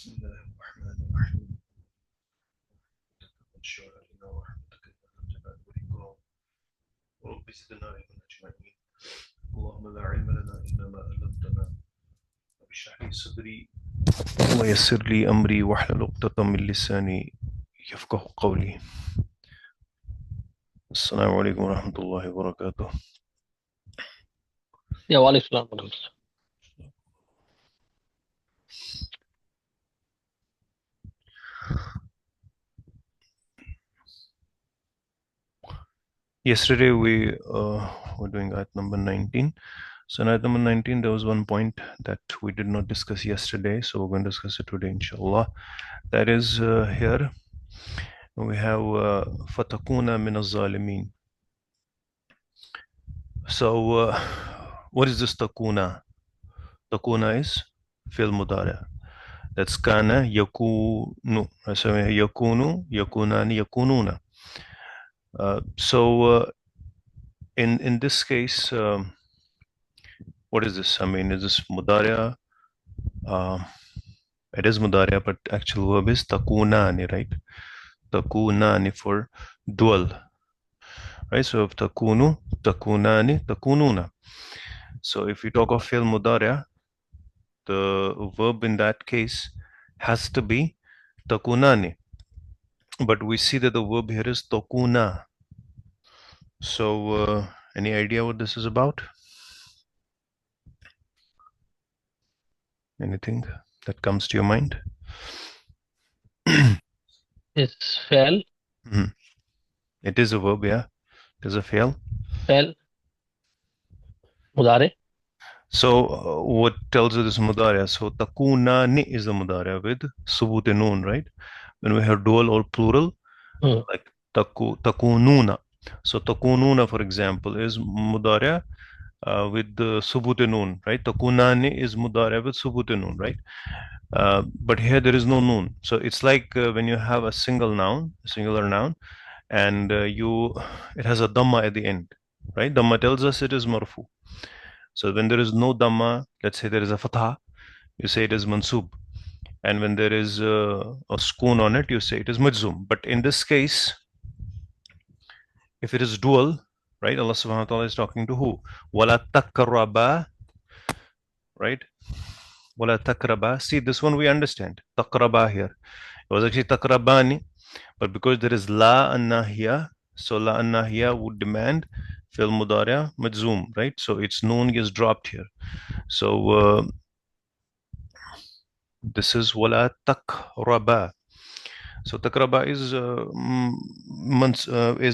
بسم الله الرحمن الرحيم وانشر علينا ورحمتك يا الجلال والإكرام ورب زدنا علما أجمعين اللهم لا علم لنا إلا ما علمتنا رب اشرح لي صدري ويسر لي أمري واحلل عقدة من لساني يفقه قولي السلام عليكم ورحمة الله وبركاته. Yeah, wa alaikum salam wa rahmatullah. Yesterday we were doing ayat number 19. So in ayat number 19 there was one point that we did not discuss yesterday, so we're going to discuss it today inshallah. That is here we have fatakuna min al-zalimin. So what is this takuna? Takuna is fi'l mudari'. That's kana yakunu. So yakunu, yakunani, yakununa. So in this case, what is this? I mean, is this mudari'? It is mudari', but actual verb is takunani, right? Takunani for dual, right? So if takunu, takunani, takununa. So if we talk of fi'l mudari', the verb in that case has to be takunani. But we see that the verb here is takuna. So any idea what this is about? Anything that comes to your mind? It's fail, It is a verb, yeah. It is a fail. mudare. So what tells you this mudari'? So takunani is the mudari' with subut noon, right? When we have dual or plural, like takununa. So takununa, for example, is mudari' with the subut noon, right? Takunani is mudari' with subut noon, right? But here there is no noon. So it's like when you have a singular noun, and it has a dhamma at the end, right? Dhamma tells us it is marfu. So when there is no dhamma, let's say there is a fatḥah, you say it is manṣoob. And when there is a sukoon on it, you say it is majzoom. But in this case, if it is dual, right, Allah subhanahu wa ta'ala is talking to who? Wala taqraba, right? Wala taqraba. See, this one we understand. Taqraba here. It was actually taqrabani, but because there is la and nahiya, so la and nahiya would demand fi'l mudari' majzoom, right? So its noon gets dropped here. So this is wala taqraba. So taqraba is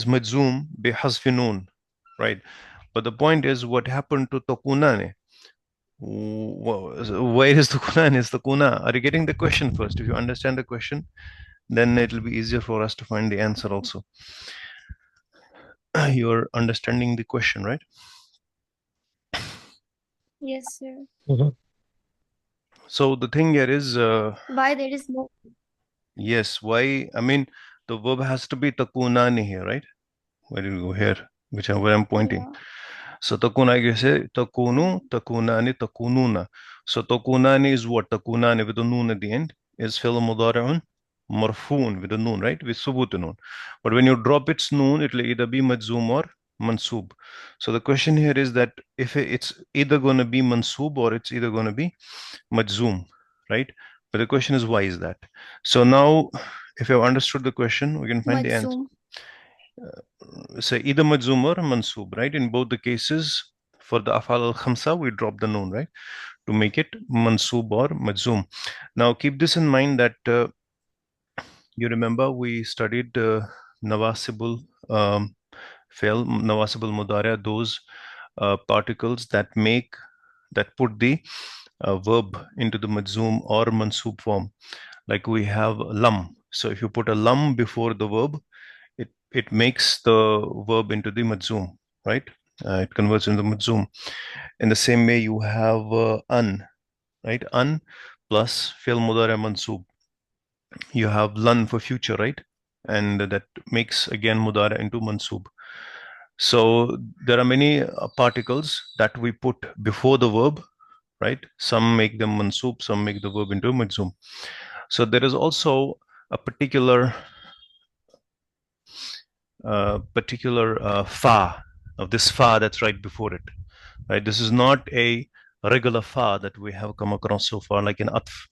majzoom bi hazfi noon, right? But the point is, what happened to takunane? Where is takuna? Is takuna? Are you getting the question first? If you understand the question, then it will be easier for us to find the answer also. You're understanding the question, right? Yes, sir. So the thing here is, Why there is no? yes, why? I mean, the verb has to be takunani here, right? Where do you go here? Where I'm pointing. Yeah. So takuna, you say takunu, takunani, takununa. So takunani is what? Takunani with the noon at the end is fi'l mudari'un marfoon with the noon, right? With subut noon. But when you drop its noon, it will either be majzoom or manṣoob. So the question here is that if it's either going to be manṣoob or it's either going to be majzoom, right? But the question is, why is that? So now, if you have understood the question, we can find the answer. So either majzoom or manṣoob, right? In both the cases, for the afal al-khamsa, we drop the noon, right? To make it manṣoob or majzoom. Now keep this in mind that you remember we studied nawasibul fail, nawasibul mudari', those particles that put the verb into the majzoom or manṣoob form. Like we have lam. So if you put a lam before the verb, it makes the verb into the majzoom, right? It converts into majzoom. In the same way, you have an, right? An plus fi'l mudari' manṣoob. You have lan for future, right? And that makes again mudari' into manṣoob. So there are many particles that we put before the verb, right? Some make them manṣoob, some make the verb into majzoom. So there is also a particular fa, of this fa that's right before it, right? This is not a regular fa that we have come across so far, like an atf,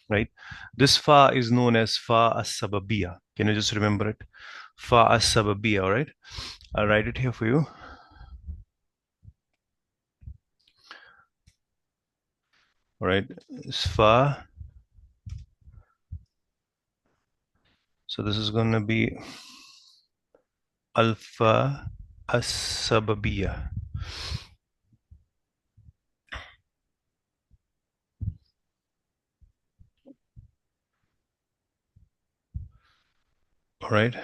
right? This fa is known as Faa Sababiyyah. Can you just remember it? Faa Sababiyyah, all right? I'll write it here for you. All right, it's Fa. So this is going to be Alpha As-Sababiyyah. All right,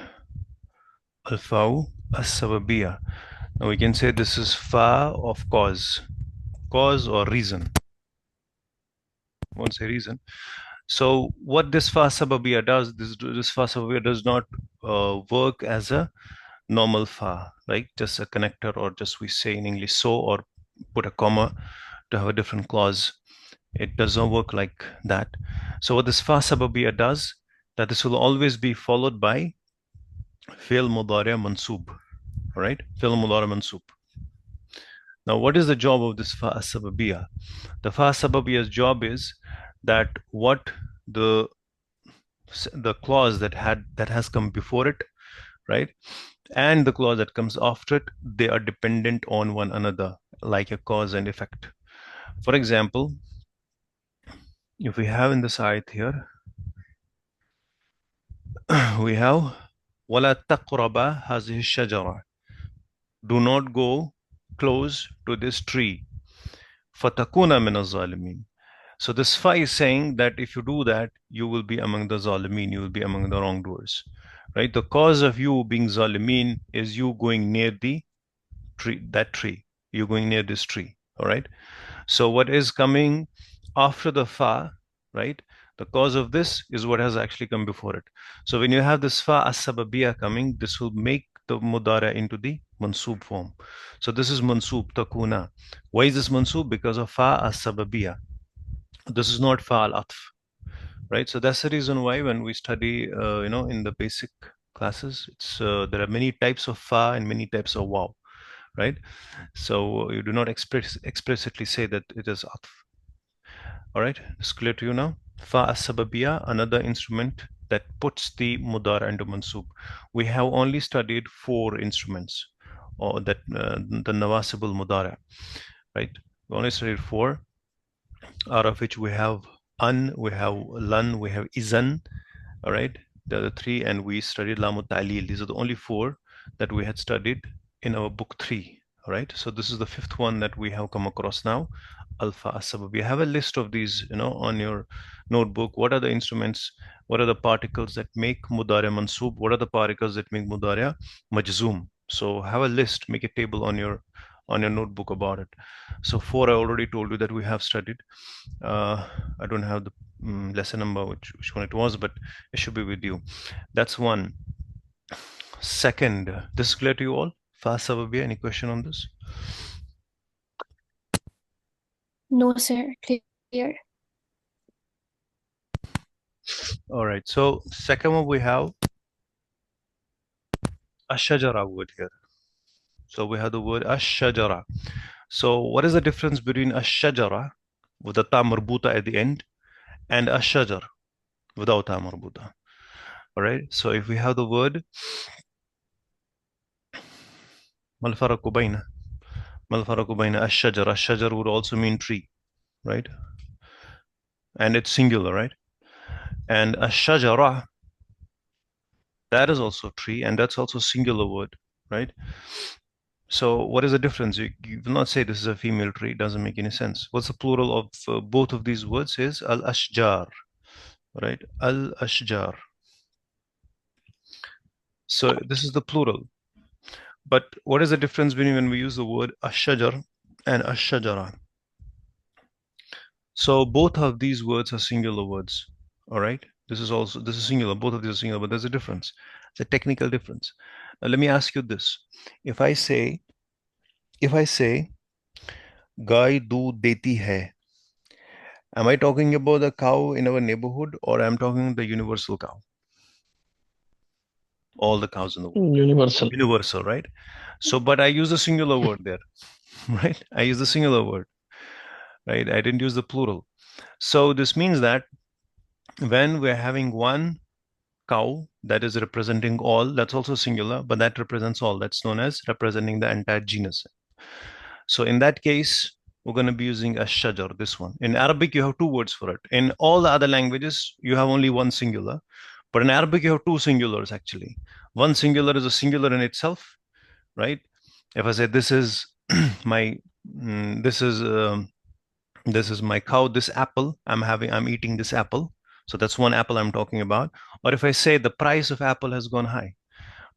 Alpha As-Sababiyyah. Now we can say this is Fa of cause or reason. I won't say reason. So what this Faa Sababiyyah does, this Faa Sababiyyah does not work as a normal Fa, right? Just a connector, or just we say in English so, or put a comma to have a different clause. It does not work like that. So what this Faa Sababiyyah does, that this will always be followed by Fi'l Mudari' Manṣoob, all right? Fi'l Mudari' Manṣoob. Now, what is the job of this Faa Sababiyyah? The Faa Sababiyyah's job is that what the clause that has come before it, right, and the clause that comes after it, they are dependent on one another, like a cause and effect. For example, if we have in this ayat here, we have وَلَا تَقْرَبَا هَذِهِ الشَّجَرَةِ, do not go close to this tree, فَتَكُونَ مِنَ الظَّالِمِينَ. So this fa is saying that if you do that, you will be among the zalimin, you will be among the wrongdoers, right? The cause of you being zalimin is you going near the tree, you're going near this tree, all right? So what is coming after the fa, right? The cause of this is what has actually come before it. So when you have this Fa As-Sababiyyah coming, this will make the mudara into the manṣoob form. So this is manṣoob, takuna. Why is this manṣoob? Because of Fa As-Sababiyyah. This is not Fa al-Atf, right? So that's the reason why when we study, in the basic classes, it's there are many types of Fa and many types of Waw, right? So you do not explicitly say that it is Atf. All right, it's clear to you now? Fa Sababiyyah, another instrument that puts the mudara into mansub. We have only studied 4 instruments, or that the nawasibul mudara, right? We only studied 4, out of which we have an, we have lan, we have izan, all right? The other 3, and we studied lamut ta'lil. These are the only 4 that we had studied in our book 3, all right? So this is the 5th one that we have come across now. Alpha Asabab. You have a list of these, on your notebook. What are the instruments? What are the particles that make mudari mansub? What are the particles that make mudari majzoom? So have a list, make a table on your notebook about it. So 4 I already told you that we have studied. I don't have the lesson number which one it was, but it should be with you. That's one. Second, this is clear to you all? Fa Sababiyyah, any question on this? No, sir. Clear. All right. So second one, we have ashajara word here. So we have the word ashajara. So what is the difference between ashajara with the ta marbuta at the end and ashajar without ta marbuta? All right. So if we have the word mal faraqu bayna ashajara, ashajar would also mean tree, right? And it's singular, right? And ashajara, that is also tree, and that's also singular word, right? So what is the difference? You will not say this is a female tree. It doesn't make any sense. What's the plural of both of these words is al-ashjar, right? Al-ashjar. So this is the plural. But what is the difference between when we use the word ashajar and ashajara? So both of these words are singular words, all right? This is singular. Both of these are singular, but there's a difference. It's a technical difference. Now, let me ask you this. If I say गाय दूध देती है, Am I talking about the cow in our neighborhood, or I'm talking the universal cow? All the cows in the world. Universal. Universal, right? So, but I use a singular word there, right? I use the singular word, right? I didn't use the plural. So this means that when we're having one cow that is representing all, that's also singular, but that represents all. That's known as representing the entire genus. So in that case, we're going to be using ash-shajar, this one. In Arabic, you have two words for it. In all the other languages, you have only one singular. But in Arabic, you have two singulars actually. One singular is a singular in itself, right? If I say this is my mm, this is my cow, this apple I'm eating this apple, so that's one apple I'm talking about. Or if I say the price of apple has gone high,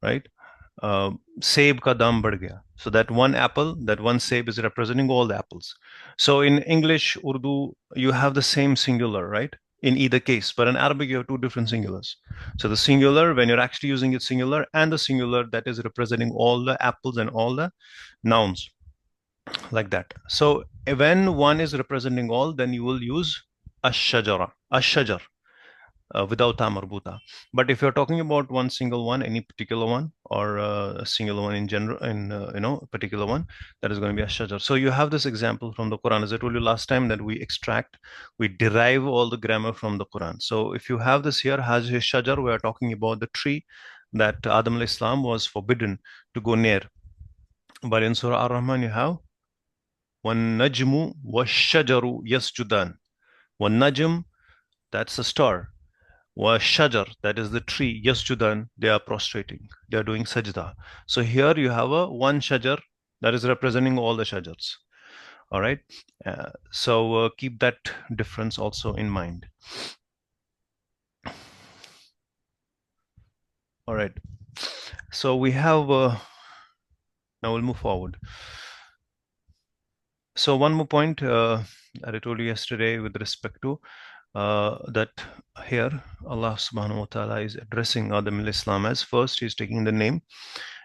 right? Seb ka dam बढ़ गया, so that one apple, that one seb is representing all the apples. So in English, Urdu, you have the same singular, right, in either case, but in Arabic you have two different singulars. So the singular, when you're actually using it singular, and the singular that is representing all the apples and all the nouns, like that. So when one is representing all, then you will use ash-shajara, ash-shajar, without ta marbuta. But if you're talking about one single one, any particular one, or a singular one in general, in a particular one, that is going to be ash-shajar. So you have this example from the Quran. As I told you last time, that we derive all the grammar from the Quran. So if you have this here, hazihi shajar, we are talking about the tree that Adam alayhi salam was forbidden to go near. But in Surah Ar-Rahman, you have وَالنَّجْمُ وَالشَّجَرُ يَسْجُدَانِ. وَالنَّجْم, that's a star. وَالشَّجَر, that is the tree. يَسْجُدَانِ, they are prostrating. They are doing sajda. So here you have a one shajar that is representing all the shajars. All right. So keep that difference also in mind. All right. So we have, now we'll move forward. So one more point that I told you yesterday with respect to that here Allah subhanahu wa ta'ala is addressing Adam al-Islam as first. He's taking the name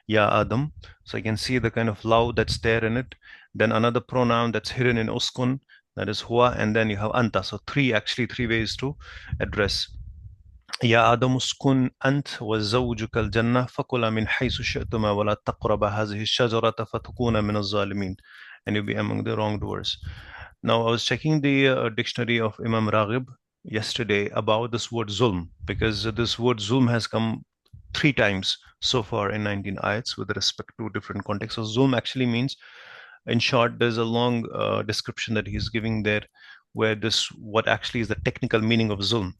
Ya Adam, so you can see the kind of love that's there in it. Then another pronoun that's hidden in uskun, that is huwa, and then you have anta. So three ways to address. Ya Adam uskun ant wa zawjuka al-jannah fakula min haythu shi'tuma wa la taqraba hadhihi ash-shajarata fatakuna min az-zalimin, and you'll be among the wrongdoers. Now, I was checking the dictionary of Imam Raghib yesterday about this word zulm, because this word zulm has come 3 times so far in 19 ayats with respect to different contexts. So zulm actually means, in short, there's a long description that he's giving there, where what actually is the technical meaning of zulm.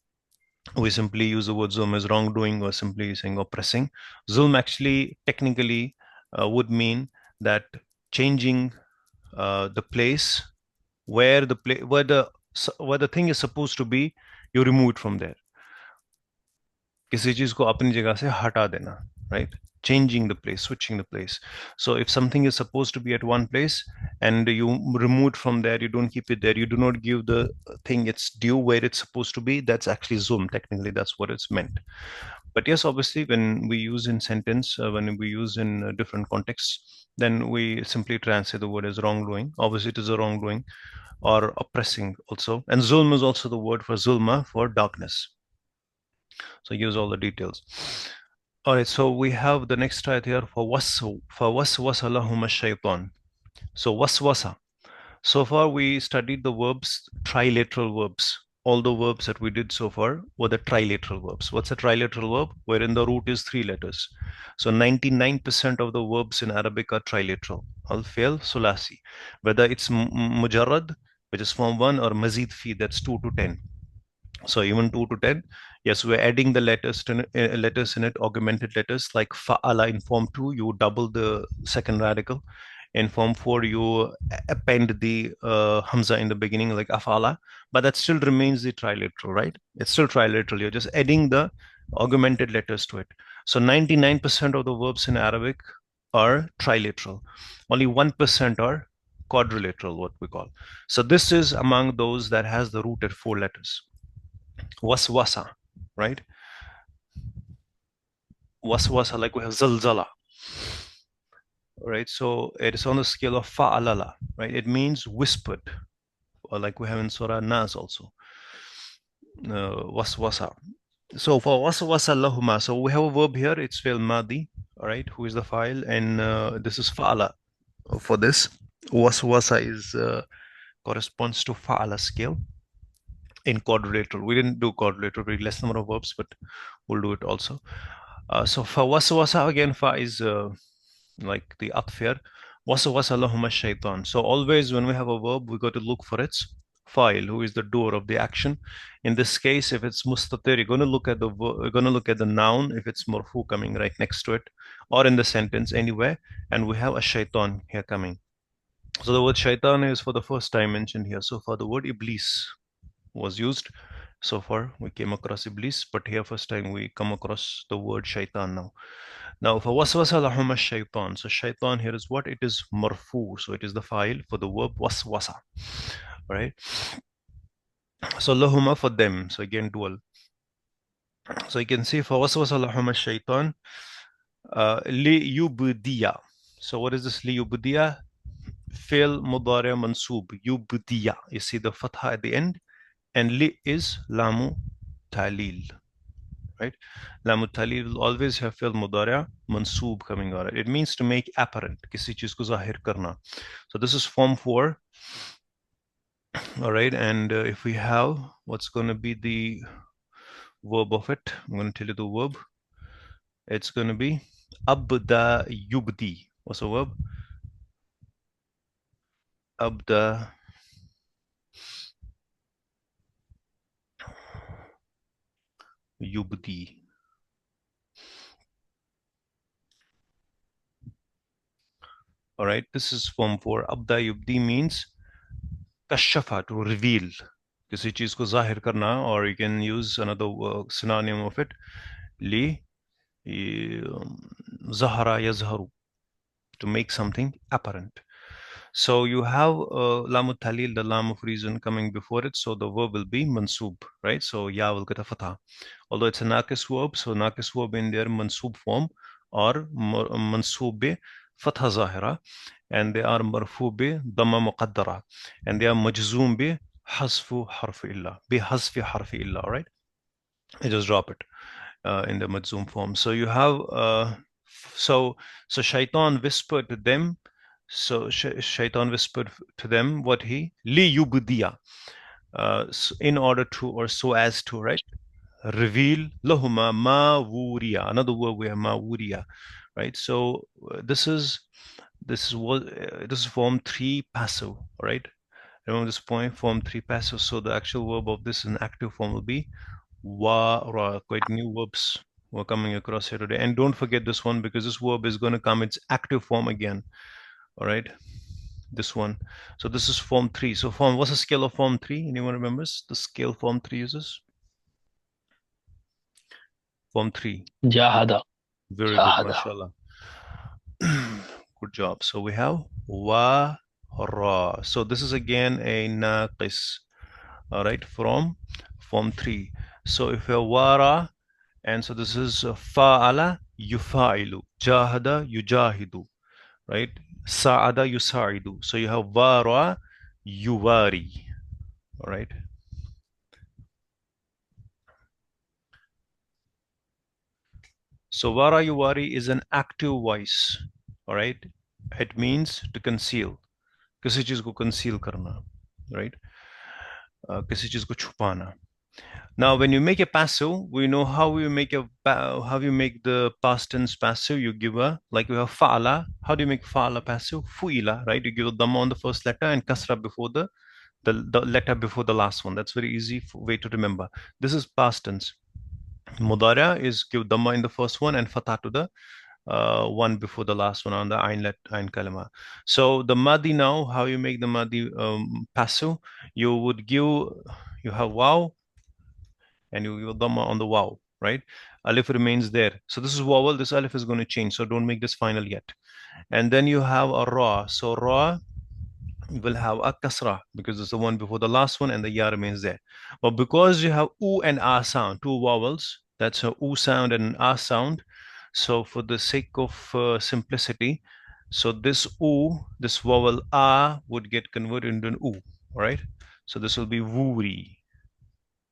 We simply use the word zulm as wrongdoing, or simply saying oppressing. Zulm actually technically would mean that changing the place where the thing is supposed to be, you remove it from there. किसी चीज को अपनी जगह से हटा देना, right? Changing the place, switching the place. So if something is supposed to be at one place and you remove it from there, you don't keep it there, you do not give the thing its due where it's supposed to be, that's actually zulm. Technically, that's what it's meant. But yes, obviously, when we use in sentence, when we use in different contexts, then we simply translate the word as wrongdoing. Obviously, it is a wrongdoing, or oppressing also. And zulm is also the word for zulma, for darkness. So use all the details. All right, so we have the next ayat here, فَوَسْوَسَ لَهُمَ الشَّيْطَانِ. So waswasa. So far we studied the verbs, trilateral verbs. All the verbs that we did so far were the trilateral verbs. What's a trilateral verb? Wherein the root is 3 letters. So 99% of the verbs in Arabic are trilateral. Al-fi'l, sulasi. Whether it's mujarrad, which is form 1, or mazid fi, that's 2 to 10. So even 2 to 10, yes, we're adding the letters in it, augmented letters, like fa'ala in form 2, you double the second radical. In form 4, you append the hamza in the beginning, like afala, but that still remains the trilateral, right? It's still trilateral. You're just adding the augmented letters to it. So 99% of the verbs in Arabic are trilateral. Only 1% are quadrilateral, what we call. So this is among those that has the root at 4 letters. Waswasa, right? Waswasa, like we have zalzala, right? So it is on the scale of fa'alala, right? It means whispered. or like we have in Surah Nas also. Waswasa. So for waswasa lahuma, so we have a verb here, it's fi'l madi, all right, who is the file, and this is fa'ala. For this, waswasa is corresponds to fa'ala scale in quadrilateral. We didn't do quadrilateral, very less number of verbs, but we'll do it also. So for waswasa, again, fa is like the atfir. Waswasa lahuma shaitan. So always when we have a verb, we got to look for its file, who is the doer of the action. In this case, if it's mustatir, you're going to look at the noun if it's marfu coming right next to it, or in the sentence anywhere, and we have a shaitan here coming. So the word shaitan is for the first time mentioned here. So far the word iblis was used. So far we came across iblis, but here first time we come across the word shaitan now. Now for waswasa lahum shaitan. So shaitan here is what? It is marfu. So it is the file for the verb waswasa. Right? So lahuma for them. So again dual. So you can see for waswasa lahum shaitan li yubdiya. So what is this li yubdiya? Fi'l mudari manṣoob. Yubdiya. You see the fatḥah at the end, and li is lamu talil. Right? Lamu talil will always have fi'l mudari manṣoob coming out. It means to make apparent. किसी चीज को ज़ाहिर करना. So this is form 4. All right, and if we have, what's going to be the verb of it? I'm going to tell you the verb. It's going to be abda yubdi. What's the verb? Abda yubdi. All right, this is form 4. Abda yubdi means kashafa, to reveal. किसी चीज को जाहिर करना, or you can use another synonym of it. Li zahara yazharu, to make something apparent. So you have lamu talil, the lam of reason coming before it, so the verb will be manṣoob, right? So ya will get a fatḥah. Although it's a naqis verb, so naqis verb in their manṣoob form or manṣoob bi fatḥah zahira, and they are marfu bi dhamma muqaddara, and they are majzoom bi hasfu harfi illa, bi hasfi harfi illa, all right? I just drop it in the majzoom form. So you have so shaitan whispered to them. So shaitan whispered to them what he li yubdiya, in order to, or so as to, right, reveal lahuma ma wuriya. Another word we have ma wuriya, right? So this is form 3 passive, right? Remember this point, form 3 passive. So the actual verb of this in active form will be wa. Quite new verbs we're coming across here today, and don't forget this one, because this verb is going to come its active form again. All right, this one. So this is form 3. So what's the scale of form 3? Anyone remembers the scale form 3 uses? Form 3. Jahada. Very good, mashallah. Good job. So we have wa ra. So this is again a naqis, all right, from form 3. So if you have wara, and so this is fa'ala yufa'ilu, jahada yujahidu, right? Sa'ada yusa'idu. So you have wara yuwari, all right? So wara yuwari is an active voice, all right? It means to conceal. किसी चीज को conceal करना, right? किसी चीज को छुपाना. Now, when you make a passive, we know how you make the past tense passive. You give a, like we have fa'ala. How do you make fa'ala passive? Fu'ila, right? You give a dhamma on the first letter and kasra before the letter before the last one. That's very easy way to remember. This is past tense. Mudara is give dhamma in the first one and fatḥah to the one before the last one on the ayn kalima. So the madi now, how you make the madi passive? You have waw, and you give dhamma on the waw, right? Alif remains there. So this is vowel, this alif is going to change, so don't make this final yet. And then you have a ra. So ra will have a kasra, because it's the one before the last one, and the ya remains there. But because you have u and a sound, two vowels, that's a u sound and an a sound. So for the sake of simplicity, so this vowel a would get converted into an u, all right? So this will be wuri.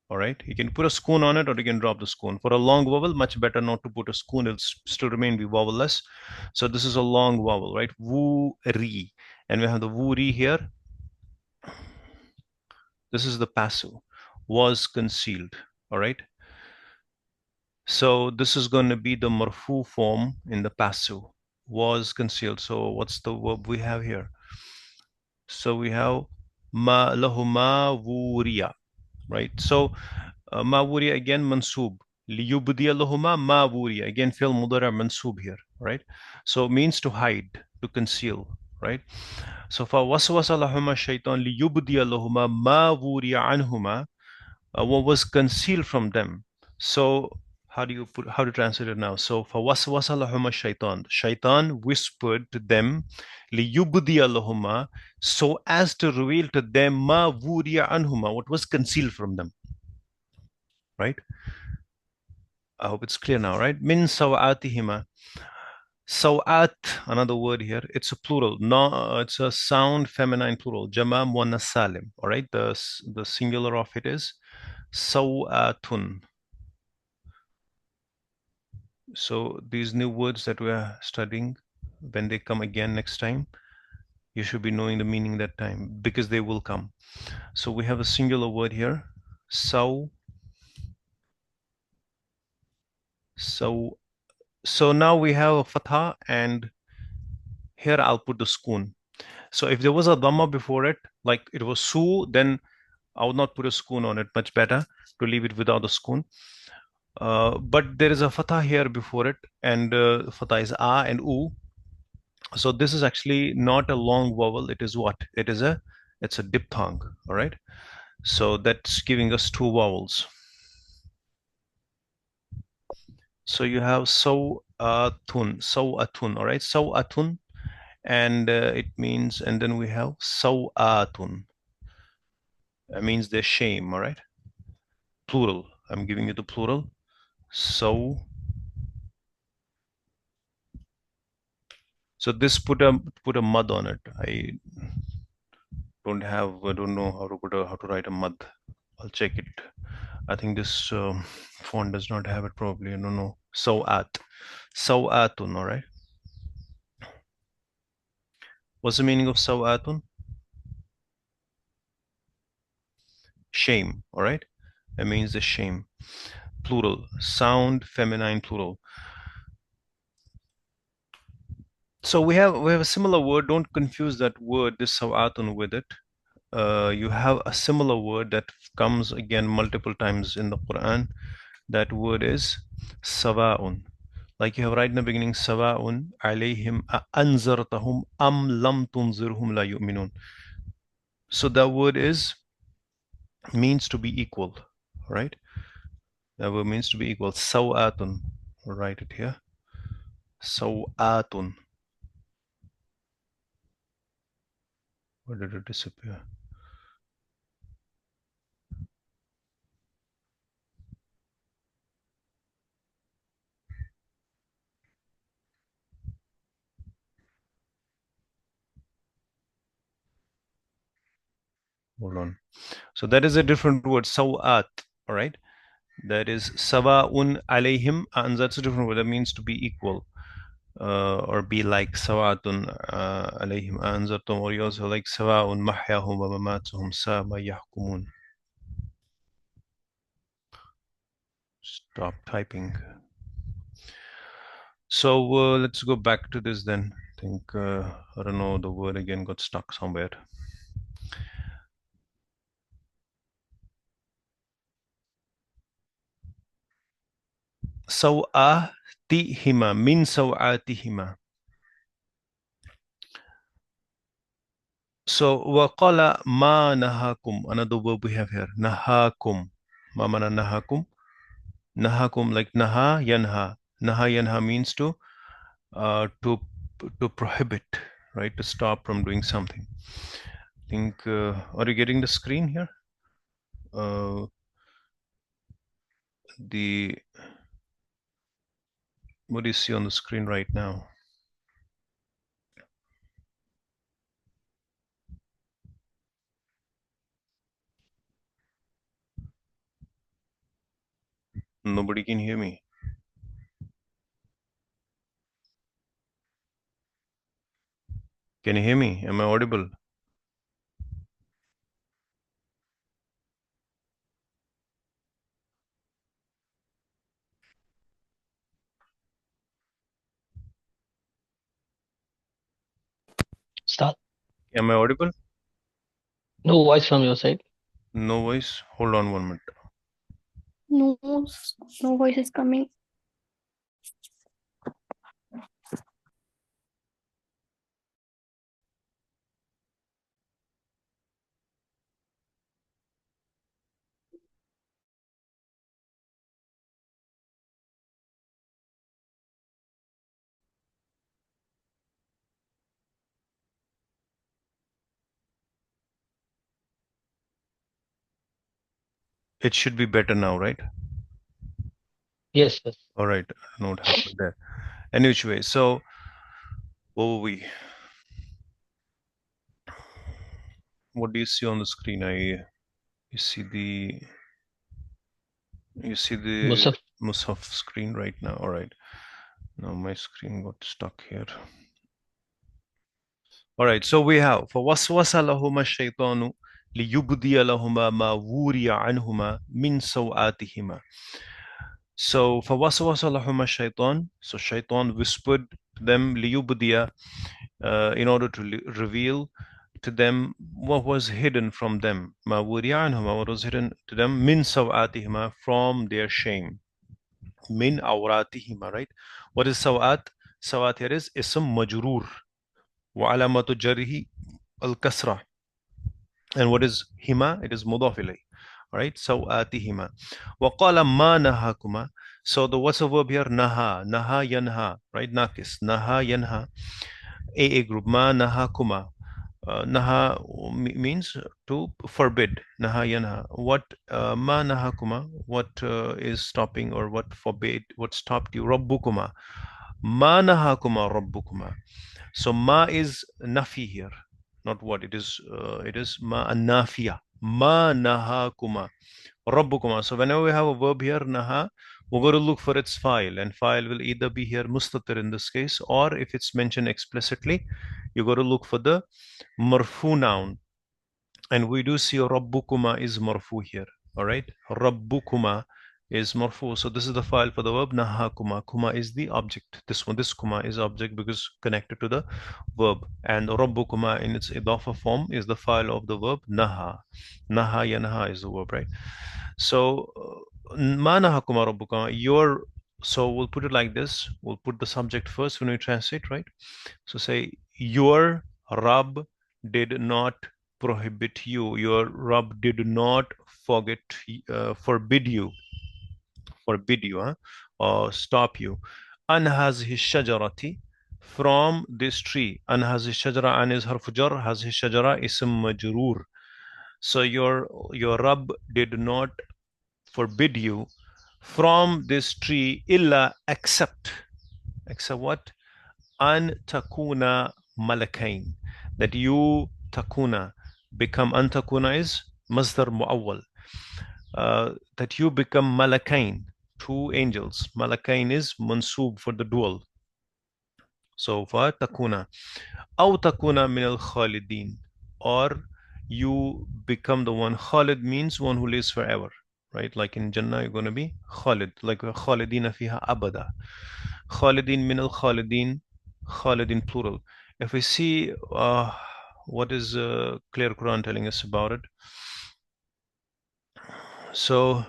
All right, you can put a spoon on it or you can drop the spoon. For a long vowel, much better not to put a spoon, it'll still remain be vowelless. So this is a long vowel, right? Wuri. And we have the wuri here. This is the passive. Was concealed. All right. So this is going to be the marfu form in the passive. Was concealed. So what's the verb we have here? So we have ma lahuma wuriya, right? So ma wuriya again mansoob. Liyubdiya lahuma ma wuriya. Again fi'l mudara mansoob here, right? So it means to hide, to conceal, right? So fa waswasa lahuma shaitan liyubdiya lahuma ma wuriya anhuma, what was concealed from them. So how to translate it now? So فَوَسْوَسَ لَهُمَا الشَّيْطَانُ. Shaitan whispered to them لِيُبْدِيَ لَهُمَا, so as to reveal to them مَا وُرِيَ عَنْهُمَا, what was concealed from them. Right? I hope it's clear now, right? مِنْ سَوْآتِهِمَا. Sawat, another word here. It's a plural. No, it's a sound feminine plural. Jama muannas salim. All right. The singular of it is sawatun. So these new words that we are studying, when they come again next time, you should be knowing the meaning that time because they will come. So we have a singular word here. So now we have a fatḥah, and here I'll put the spoon. So if there was a dhamma before it, like it was su, then I would not put a spoon on it. Much better to leave it without the spoon. But there is a fatḥah here before it, and fatḥah is a and u. So this is actually not a long vowel. It is what? It's a diphthong. All right. So that's giving us two vowels. So you have sawatun. All right. Sawatun, and it means, and then we have sawatun. That means they're shame. All right. Plural. I'm giving you the plural. So this put a mud on it. I don't know how to write a mud. I'll check it. I think this font does not have it probably. I don't know. Sawatun. All right. What's the meaning of sawatun? Shame. All right. That means the shame. Plural. Sound feminine plural. So we have a similar word. Don't confuse that word, this sawatun, with it. You have a similar word that comes again multiple times in the Quran. That word is sawa'un. Like you have right in the beginning, sawa'un alayhim anzartahum am lam tunzirhum la yu'minun. So that word means to be equal, right? That word means to be equal. Sawa'atun. Write it here. Sawa'atun. Where did it disappear? Hold on. So that is a different word, sawat. All right. That is sawa'un alayhim, and that's a different word. That means to be equal, or be like sawa'atun alayhim anzartum, or you also like sawa'un mahyahum wa mamatuhum sa ma yahkumun. Stop typing. So let's go back to this then. I think I don't know, the word again got stuck somewhere. Saw'atihima, min saw'atihima. So waqala ma nahakum, another verb we have here. Nahakum. Ma mana nahakum? Nahakum, like naha yanha. Naha yanha means to prohibit, right? To stop from doing something. I think are you getting the screen here? What do you see on the screen right now? Nobody can hear me. Can you hear me? Am I audible? Start. Am I audible? No voice from your side. No voice. Hold on 1 minute. No, no voice is coming. It should be better now, right? Yes, yes. All right. I don't know what happened there. Anyway, so what were we? What do you see on the screen? You see the Musaf. Musaf screen right now. All right. Now my screen got stuck here. All right. So we have فوسوس لهما الشيطان ليبدي لهما ما وري عنهما من سوآتهما. So فوسوس لهما الشيطان. So Shaitan whispered to them ليبدي in order to reveal to them what was hidden from them. ما وري عنهما, what was hidden to them من سوآتهما, from their shame. من عوراتهما, right? What is سوآت? سوآت here is اسم مجرور وعلامة جره الكسرة. And what is hima? It is مضاف إليه. All right, سوآتهما. وقال ما نهاكما. So the what's the verb here? نها. نها ينها, right? ناقص. نها ينها. A group. ما نهاكما. Naha means to forbid. Naha yanha. What ma nahakuma? What is stopping or what forbade? What stopped you? Rabbukuma. Ma nahakuma rabbukuma. So ma is nafi here, not what it is. It is ma nafiya. Ma nahakuma rabbukuma. So whenever we have a verb here, naha, we're going to look for its file, and file will either be here mustatir in this case, or if it's mentioned explicitly, you got to look for the marfu noun, and we do see rabbukuma is marfu here. All right, rabbukuma is marfu. So this is the file for the verb nahakuma. Kuma is the object. This kuma is object because connected to the verb, and rabbukuma in its idafa form is the file of the verb naha. Naha yanha is the verb, right? So ma nahakuma rabbukuma, your, so we'll put it like this. We'll put the subject first when we translate, right? So say your Rabb did not prohibit you. Your Rabb did not forbid you, or stop you. An hazihi shajarati, from this tree. An hazihi shajara, an is harfu jar, hazihi shajara ism majroor. So your Rabb did not forbid you from this tree illa, except what? An takuna malakain, that you takuna become. An takuna is masdar muawwal, that you become malakain, two angels. Malakain is manṣoob for the dual. So for takuna, aw takuna min al khalidin, or you become the one. Khalid means one who lives forever, right? Like in Jannah, you're going to be Khalid, like khalidina fiha abada. Khalidin min al khalidin, Khalidin plural. If we see what is clear Quran telling us about it. So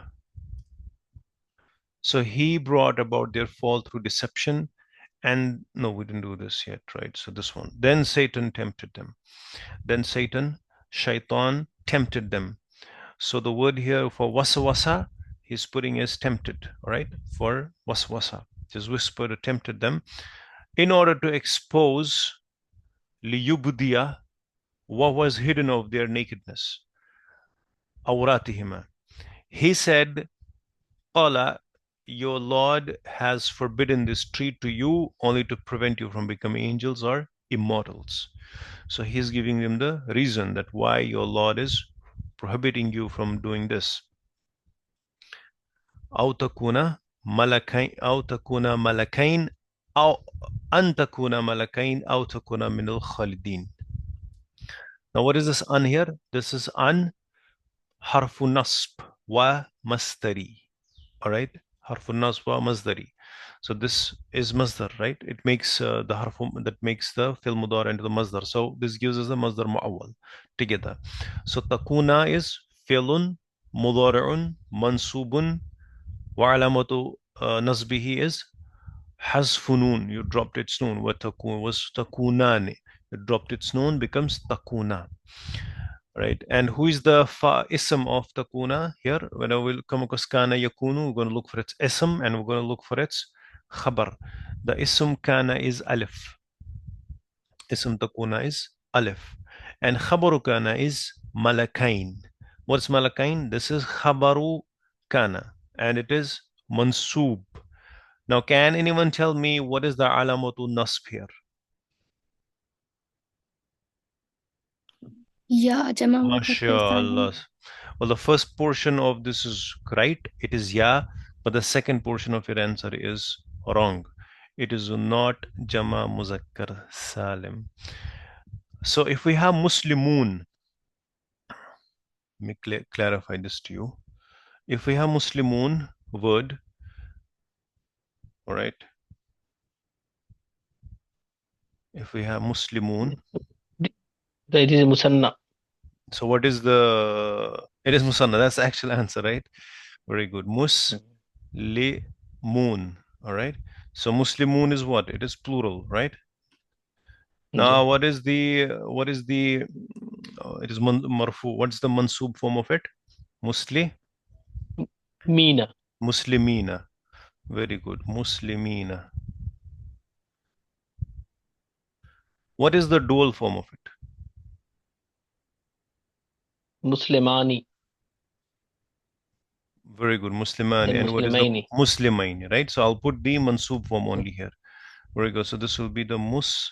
he brought about their fall through deception, and no, we didn't do this yet, right? So this one. Then Satan tempted them. Then Satan, shaitan, tempted them. So the word here for waswasa, he's putting as tempted, all right? For waswasa, just whispered or tempted them in order to expose liyubdiya, what was hidden of their nakedness. Awratihima. He said, Allah, your Lord has forbidden this tree to you only to prevent you from becoming angels or immortals. So he's giving them the reason that why your Lord is prohibiting you from doing this. أو تكون ملكين أو تكون ملكين أو أن تكون ملكين أو تكون من الخالدين. Now what is this an here? This is an حرف نصب ومصدري. Alright, حرف النصب ومصدري. So this is masdar, right? It makes the harf that makes the fi'l mudari into the masdar. So this gives us the masdar mu'awwal together. So takuna is fi'lun mudari'un mansubun wa alamatu nasbihi is hazfu noon. You dropped its noon. What takun was takunani. You dropped its noon, becomes takuna. Right, and who is the ism of takuna here? When I will come across kana yakunu, we're going to look for its ism and we're going to look for its khabar. The ism kana is alif. Ism takuna is alif. And khabaru kana is malakain. What's malakain? This is khabaru kana and it is manṣoob. Now, can anyone tell me what is the alamatu nasb here? Ya jama mudhakkar salim. MashaAllah. Well, the first portion of this is right. It is ya, but the second portion of your answer is wrong. It is not Jama Muzakkar Salim. So if we have Muslimun, let me clarify this to you. If we have Muslimun word, all right. If we have Muslimun, It is musanna. so what is the? It is Musanna. That's the actual answer, right? Very good. Muslimun. All right. So Muslimun is what? It is plural, right? Now, what is the it is marfu. What's the mansub form of it? Mina. Muslimina. Very good. Muslimina. What is the dual form of it? Muslimani. Very good. Muslimani. Then And what is the Muslimaini. Muslimaini, right? So I'll put the mansub form only here. Very good. So this will be the Muslimaini.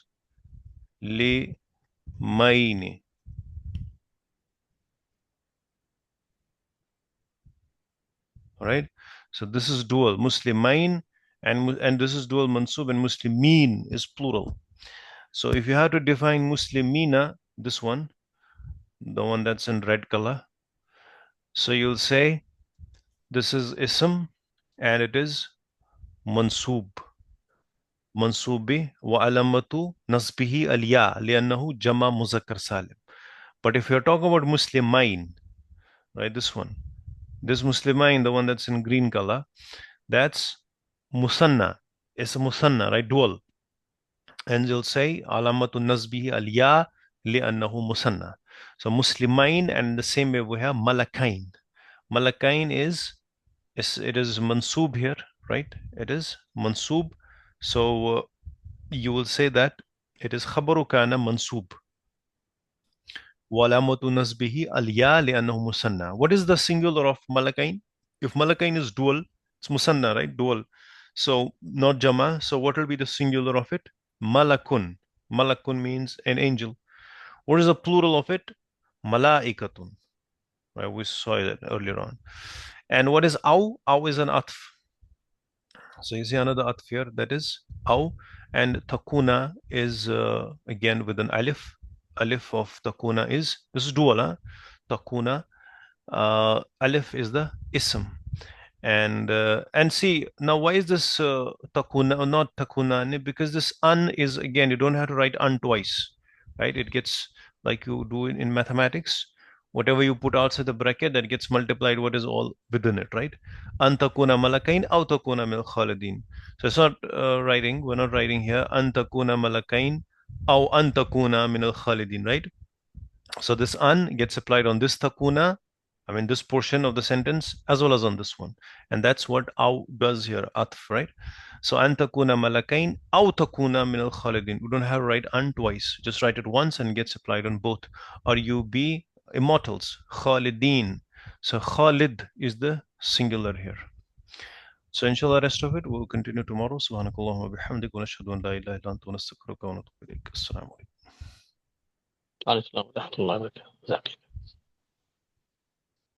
All right. So this is dual Muslimain and this is dual mansub and Muslimin is plural. So if you have to define Muslimina, this one, the one that's in red color, so you'll say this is ism and it is mansub. Mansubi wa alamatu nasbihi al-ya li'annahu jama muzakkar salim. But if you're talking about Muslimain, right, this one, this Muslimain, the one that's in green color, that's musanna. It's a musanna, right? Dual. And you'll say alamatu nasbihi al-ya li'annahu musanna. So Muslimain, and the same way we have malakain. Malakain is it is mansub here, right? It is mansub. So you will say that it is khabaru kana mansub. Walamatu nasbihi al-ya li'annahu musanna. What is the singular of malakain? If malakain is dual, it's musanna, right? Dual. So not jama. So what will be the singular of it? Malakun. Malakun means an angel. What is the plural of it? Malaikatun. Right? We saw that earlier on. And what is aw? Aw is an atf. So you see another atf here, that is aw. And takuna is again with an alif. Alif of takuna is, this is dual, huh? Takuna. Alif is the ism. And see, now why is this takuna or not takuna? Because this an is, again, you don't have to write an twice, right? It gets, like you do in mathematics, whatever you put outside the bracket, that gets multiplied what is all within it, right? An takuna malakain aw takuna min khalidin. So it's not we're not writing here an takuna malakain aw an takuna min khalidin, right? So this an gets applied on this takuna, I mean this portion of the sentence, as well as on this one. And that's what aw does here, atf, right? So an takuna malakain aw takuna min al-khalidin. We don't have to write an twice. Just write it once and it gets applied on both. Or you be immortals, khalidin. So khalid is the singular here. So inshallah, rest of it we'll continue tomorrow. Subhanakallahumma wa bihamdika wa nashhadu an la ilaha illa anta wa nastaghfiruka wa natubu ilayk. Assalamu alaikum. Alaikum warahmatullahi wabarakatuh.